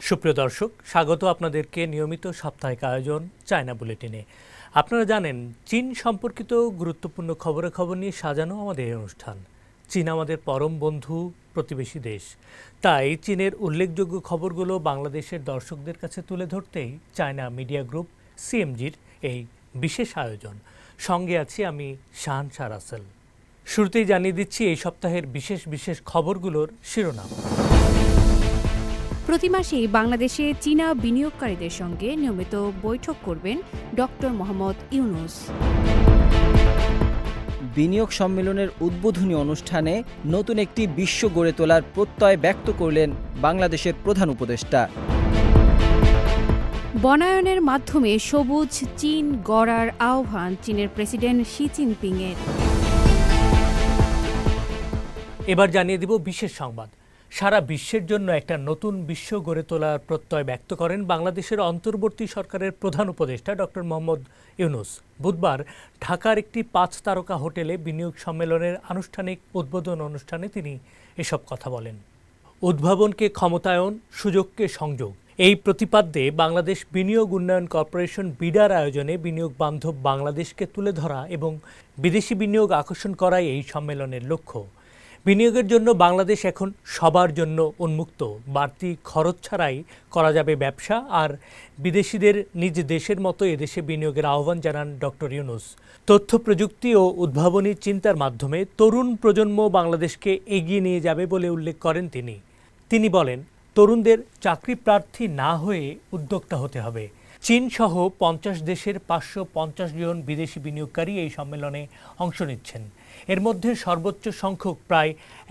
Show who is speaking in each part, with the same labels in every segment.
Speaker 1: সুপ্রিয় দর্শক, স্বাগত আপনাদেরকে নিয়মিত সাপ্তাহিক আয়োজন চায়না বুলেটিনে। আপনারা জানেন, চীন সম্পর্কিত গুরুত্বপূর্ণ খবরাখবর নিয়ে সাজানো আমাদের এই অনুষ্ঠান। চীন আমাদের পরম বন্ধু, প্রতিবেশী দেশ। তাই চীনের উল্লেখযোগ্য খবরগুলো বাংলাদেশের দর্শকদের কাছে তুলে ধরতেই চায়না মিডিয়া গ্রুপ সিএমজির এই বিশেষ আয়োজন। সঙ্গে আছি আমি শাহানশা রাসেল। শুরুতেই জানিয়ে দিচ্ছি এই সপ্তাহের বিশেষ বিশেষ খবরগুলোর শিরোনাম।
Speaker 2: প্রতি মাসেই বাংলাদেশে চীনা বিনিয়োগকারীদের সঙ্গে নিয়মিত বৈঠক করবেন ডক্টর মোহাম্মদ ইউনূস।
Speaker 3: বিনিয়োগ সম্মেলনের উদ্বোধনী অনুষ্ঠানে নতুন একটি বিশ্ব গড়ে তোলার প্রত্যয় ব্যক্ত করলেন বাংলাদেশের প্রধান উপদেষ্টা।
Speaker 2: বনায়নের মাধ্যমে সবুজ চীন গড়ার আহ্বান চীনের প্রেসিডেন্ট শি জিনপিংয়ের।
Speaker 1: এবার জানিয়ে দিব বিশেষ সংবাদ। সারা বিশ্বের জন্য একটা নতুন বিশ্ব গড়ে তোলার প্রত্যয় ব্যক্ত করেন বাংলাদেশের অন্তর্বর্তী সরকারের প্রধান উপদেষ্টা ডক্টর মোহাম্মদ ইউনূস। বুধবার ঢাকার একটি 5 তারকা হোটেলে বিনিয়োগ সম্মেলনের আনুষ্ঠানিক উদ্বোধন অনুষ্ঠানে তিনি এসব কথা বলেন। উদ্ভাবনকে ক্ষমতায়ন, সুযোগকে সংযোগ, এই প্রতিপাদ্যে বাংলাদেশ বিনিয়োগ উন্নয়ন কর্পোরেশন বিডার আয়োজনে বিনিয়োগ বান্ধব বাংলাদেশকে তুলে ধরা এবং বিদেশি বিনিয়োগ আকর্ষণ করাই এই সম্মেলনের লক্ষ্য। বিনিয়োগের জন্য বাংলাদেশ এখন সবার জন্য উন্মুক্ত। বাড়তি খরচ ছাড়াই করা যাবে ব্যবসা, আর বিদেশিদের নিজ দেশের মতো এদেশে বিনিয়োগের আহ্বান জানান ডক্টর ইউনূস। তথ্য প্রযুক্তি ও উদ্ভাবনী চিন্তার মাধ্যমে তরুণ প্রজন্ম বাংলাদেশকে এগিয়ে নিয়ে যাবে বলে উল্লেখ করেন তিনি বলেন, তরুণদের চাকরি প্রার্থী না হয়ে উদ্যোক্তা হতে হবে। চীন সহ 50 দেশের 550 জন বিদেশি বিনিয়োগকারী এই সম্মেলনে অংশ নিচ্ছেন। এর মধ্যে সর্বোচ্চ সংখ্যক প্রায়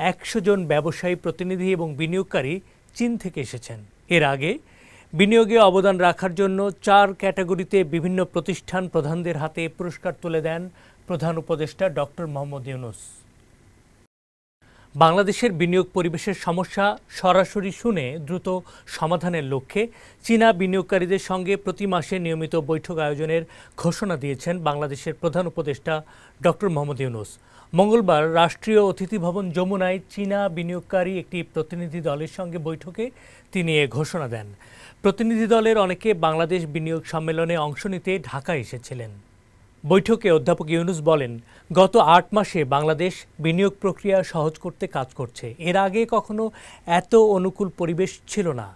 Speaker 1: 100 জন ব্যবসায়ী প্রতিনিধি এবং বিনিয়োগকারী চীন থেকে এসেছেন। এর আগে বিনিয়োগে অবদান রাখার জন্য 4 ক্যাটাগরিতে বিভিন্ন প্রতিষ্ঠান প্রধানদের হাতে পুরস্কার তুলে দেন প্রধান উপদেষ্টা ডক্টর মোহাম্মদ ইউনূস। বাংলাদেশের বিনিয়োগ পরিবেশের সমস্যা সরাসরি শুনে দ্রুত সমাধানের লক্ষ্যে চীনা বিনিয়োগকারীদের সঙ্গে প্রতি মাসে নিয়মিত বৈঠক আয়োজনের ঘোষণা দিয়েছেন বাংলাদেশের প্রধান উপদেষ্টা ডক্টর মোহাম্মদ ইউনূস। মঙ্গলবার রাষ্ট্রীয় অতিথি ভবন যমুনায় চীনা বিনিয়োগকারী একটি প্রতিনিধি দলের সঙ্গে বৈঠকে তিনি এ ঘোষণা দেন। প্রতিনিধি দলের অনেকে বাংলাদেশ বিনিয়োগ সম্মেলনে অংশ নিতে ঢাকায় এসেছিলেন। বৈঠকে অধ্যাপক ইউনূস বলেন, গত 8 মাসে বাংলাদেশ বিনিয়োগ প্রক্রিয়া সহজ করতে কাজ করছে। এর আগে কখনো এত অনুকূল পরিবেশ ছিল না।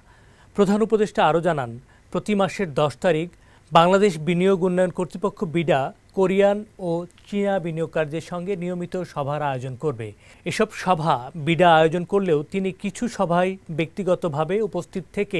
Speaker 1: প্রধান উপদেষ্টা আরও জানান, প্রতি মাসের 10 তারিখ বাংলাদেশ বিনিয়োগ উন্নয়ন কর্তৃপক্ষ বিডা কোরিয়ান ও চীনা বিনিয়োগকারীদের সঙ্গে নিয়মিত সভার আয়োজন করবে। এসব সভা বিডা আয়োজন করলেও তিনি কিছু সভায় ব্যক্তিগতভাবে উপস্থিত থেকে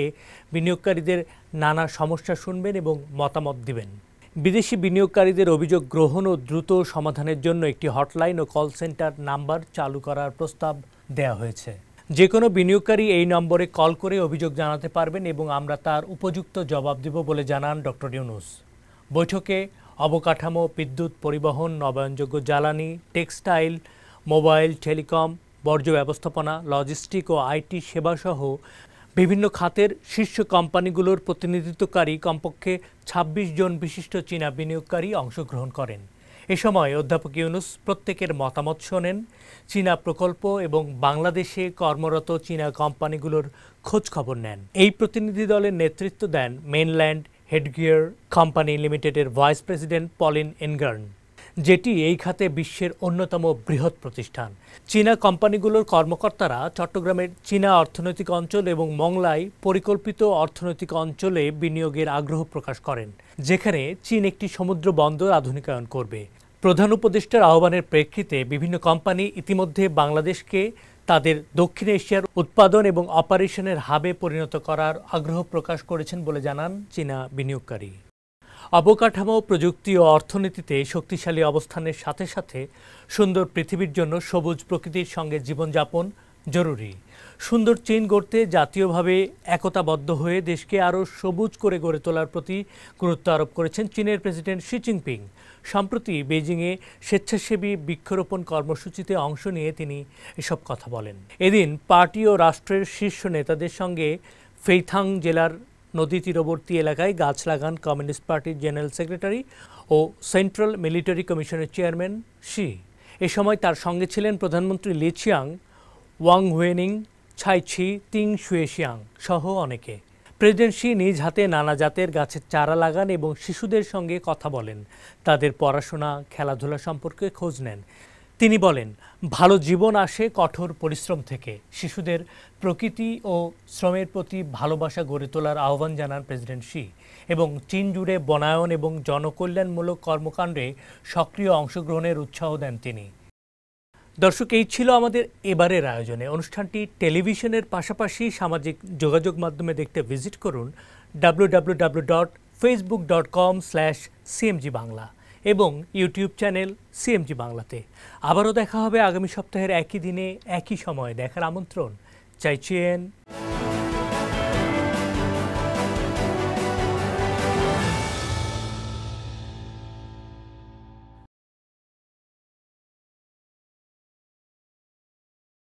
Speaker 1: বিনিয়োগকারীদের নানা সমস্যা শুনবেন এবং মতামত দিবেন। বিদেশি বিনিয়োগকারীদের অভিযোগ গ্রহণ ও দ্রুত সমাধানের জন্য একটি হটলাইন ও কল সেন্টার নাম্বার চালু করার প্রস্তাব দেওয়া হয়েছে। যে কোনো বিনিয়োগকারী এই নম্বরে কল করে অভিযোগ জানাতে পারবেন এবং আমরা তার উপযুক্ত জবাব দেব বলে জানান ডক্টর ইউনূস। বৈঠকে অবকাঠামো, বিদ্যুৎ, পরিবহন, নবায়নযোগ্য জ্বালানি, টেক্সটাইল, মোবাইল, টেলিকম, বর্জ্য ব্যবস্থাপনা, লজিস্টিক ও আইটি সেবাসহ বিভিন্ন খাতের শীর্ষ কোম্পানিগুলোর প্রতিনিধিত্বকারী কমপক্ষে 26 জন বিশিষ্ট চীনা বিনিয়োগকারী অংশগ্রহণ করেন। এ সময় অধ্যাপক ইউনূস প্রত্যেকের মতামত শোনেন, চীনা প্রকল্প এবং বাংলাদেশে কর্মরত চীনা কোম্পানিগুলোর খোঁজ খবর নেন। এই প্রতিনিধি দলের নেতৃত্ব দেন মেইনল্যান্ড হেডগিয়ার কোম্পানি লিমিটেডের ভাইস প্রেসিডেন্ট পলিন এনগার্ন, যেটি এই খাতে বিশ্বের অন্যতম বৃহৎ প্রতিষ্ঠান। চীনা কোম্পানিগুলোর কর্মকর্তারা চট্টগ্রামের চীনা অর্থনৈতিক অঞ্চল এবং মংলায় পরিকল্পিত অর্থনৈতিক অঞ্চলে বিনিয়োগের আগ্রহ প্রকাশ করেন, যেখানে চীন একটি সমুদ্র বন্দর আধুনিকায়ন করবে। প্রধান উপদেষ্টার আহ্বানের প্রেক্ষিতে বিভিন্ন কোম্পানি ইতিমধ্যে বাংলাদেশকে তাদের দক্ষিণ এশিয়ার উৎপাদন এবং অপারেশনের হাবে পরিণত করার আগ্রহ প্রকাশ করেছেন বলে জানান চীনা বিনিয়োগকারী। অবকাঠামো, প্রযুক্তি ও অর্থনীতিতে শক্তিশালী অবস্থানের সাথে সাথে সুন্দর পৃথিবীর জন্য সবুজ প্রকৃতির সঙ্গে জীবনযাপন জরুরি। সুন্দর চীন গড়তে জাতীয়ভাবে একতাবদ্ধ হয়ে দেশকে আরও সবুজ করে গড়ে তোলার প্রতি গুরুত্ব আরোপ করেছেন চীনের প্রেসিডেন্ট শি জিনপিং। সম্প্রতি বেজিংয়ে স্বেচ্ছাসেবী বৃক্ষরোপণ কর্মসূচিতে অংশ নিয়ে তিনি এসব কথা বলেন। এদিন পার্টি ও রাষ্ট্রের শীর্ষ নেতাদের সঙ্গে ফেইথাং জেলার নদী তীরবর্তী এলাকায় গাছ লাগান কমিউনিস্ট পার্টির জেনারেল সেক্রেটারি ও সেন্ট্রাল মিলিটারি কমিশনের চেয়ারম্যান শি। এ সময় তার সঙ্গে ছিলেন প্রধানমন্ত্রী লি ছিয়াং, ওয়াং হুয়েনিং, ছাই ছি, তিং শুয়েশিয়াং সহ অনেকে। প্রেসিডেন্ট শি নিজ হাতে নানা জাতের গাছের চারা লাগান এবং শিশুদের সঙ্গে কথা বলেন, তাদের পড়াশোনা খেলাধুলা সম্পর্কে খোঁজ নেন। তিনি বলেন, ভালো জীবন আসে কঠোর পরিশ্রম থেকে। শিশুদের প্রকৃতি ও শ্রমের প্রতি ভালোবাসা গড়ে তোলার আহ্বান জানান প্রেসিডেন্ট শি এবং চীন জুড়ে বনায়ন এবং জনকল্যাণমূলক কর্মকাণ্ডে সক্রিয় অংশগ্রহণের উৎসাহ দেন তিনি। দর্শক, এই ছিল আমাদের এবারের আয়োজনে। অনুষ্ঠানটি টেলিভিশনের পাশাপাশি সামাজিক যোগাযোগ মাধ্যমে দেখতে ভিজিট করুন www.facebook.com/cmg বাংলা এবং ইউটিউব চ্যানেল সিএমজি বাংলাতে। আবারও দেখা হবে আগামী সপ্তাহের একই দিনে একই সময়ে। দেখার আমন্ত্রণ চাইছেন।